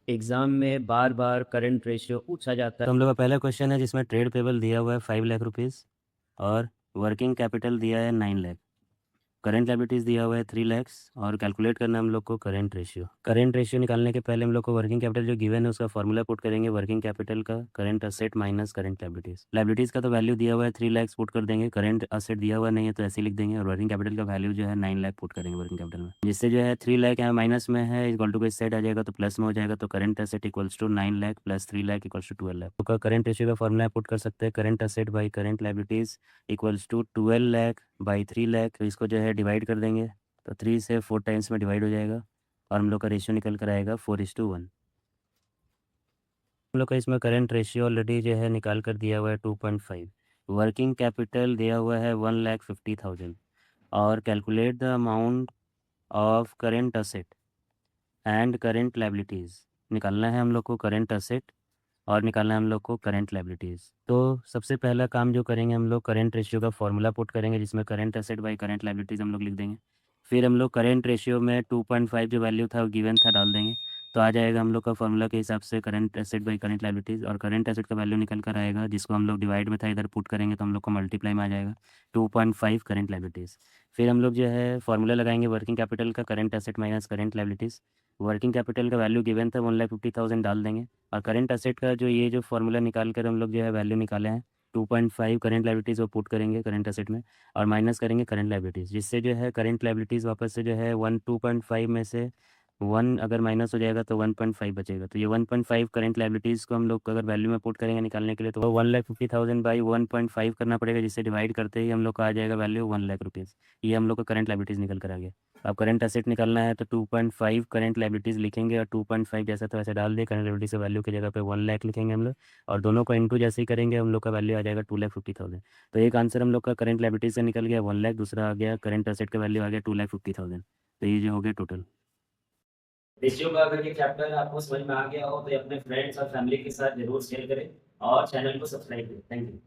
Exam में बार बार current ratio पूछा जाता तो है। हम लोग का पहला क्वेश्चन है जिसमें ट्रेड पेबल दिया हुआ है 5 लाख रुपीज़ और वर्किंग कैपिटल दिया है 9 लाख। करंट लाइबिलिटीज़ दिया हुआ है 3 लैक्स और कैलकुलेट करना है हम लोग को करंट रेशियो निकालने के पहले हम लोग को वर्किंग कैपिटल जो गिवन है उसका फॉर्मूला पुट करेंगे। वर्किंग कैपिटल का current asset minus current liabilities का तो वैल्यू दिया हुआ है 3 लैक्स पुट कर देंगे। करंट असेट दिया हुआ नहीं है तो ऐसे लिख देंगे और वर्किंग कैपिटल का वैल्यू जो है 9 लाख पुट करेंगे वर्किंग कैपिटल में, जिससे जो है 3 लाख यहाँ माइनस में है इक्वल टू को इस साइड आ जाएगा तो प्लस में हो जाएगा। तो current asset equals to 9 lakh plus 3 lakh equals to 12 lakh का करंट रेशियो का फॉर्मूला पुट कर सकते हैं। Current asset by current liabilities equals to 12 lakh by 3 lakh. तो इसको जो है डिवाइड कर देंगे तो 3 से 4 टाइम्स में डिवाइड हो जाएगा और हम लोग का रेशियो निकल कर आएगा 4:1। हम लोग का इसमें करंट रेशियो ऑलरेडी जो है निकाल कर दिया हुआ है 2.5। वर्किंग कैपिटल दिया हुआ है 1,50,000 और calculate the amount of current asset and current liabilities. निकालना है हम लोग को करंट असेट और निकालना है हम लोग को करंट लाइबिलिटीज़। तो सबसे पहला काम जो करेंगे हम लोग करंट रेशियो का फॉर्मूला पुट करेंगे जिसमें current asset by current liabilities हम लोग लिख देंगे। फिर हम लोग करंट रेशियो में 2.5 जो वैल्यू था वो गिवन था डाल देंगे तो आ जाएगा हम लोग का फॉर्मूला के हिसाब से current asset by current liabilities. और करंट एसेट का वैल्यू निकल कर आएगा जिसको हम लोग डिवाइड में था इधर पुट करेंगे तो हम लोग को मल्टीप्लाई में आ जाएगा 2.5 करंट लाइबिलिटीज़। फिर हम लोग जो है फॉर्मूला लगाएंगे वर्किंग कैपिटल का current asset minus current liabilities. Working capital का वैल्यू गिवन था 1,50,000 डाल देंगे और करंट असेट का जो ये जो फॉर्मूला निकाल कर हम लोग जो है वैल्यू निकाले हैं 2.5 करंट लाइबिलिटीज़ वो पुट करेंगे करंट असेट में और माइनस करेंगे करंट लाइबिलिटीज़, जिससे जो है करंट लाइबिलिटीज़ वापस से जो है 2.5 में से 1 अगर माइनस हो जाएगा तो 1.5 बचेगा। तो ये 1.5 करंट लाइबिलिटीज़ को हम लोग अगर वैल्यू में पुट करेंगे निकालने के लिए तो 1,50,000 बाई 1.5 करना पड़ेगा, जिससे डिवाइड करते ही हम लोग का आ जाएगा वैल्यू 1 लाख रुपीज़। ये हम लोग का करंट लाइबिलिटीज़ निकल कर आ गया। अब करंट असेट निकालना है तो 2.5 करंट लाइबिलिटीज़ लिखेंगे और 2.5 जैसा तो वैसे डाल दिए। करंट लाइबिलिटीज़ की वैल्यू की जगह पे 1 लाख लिखेंगे हम लोग और दोनों को इंटू जैसे ही करेंगे हम लोग का वैल्यू आ जाएगा 2,50,000। तो एक आंसर हम लोग का करंट लाइबिलिटीज़ से निकल गया 1 लाख, दूसरा आ गया करंट असेट का वैल्यू आ गया 2,50,000। तो ये जो हो गया टोटल। रेशियो का अगर ये चैप्टर आपको समझ में आ गया हो तो अपने फ्रेंड्स और फैमिली के साथ जरूर शेयर करें और चैनल को सब्सक्राइब करें। Thank you.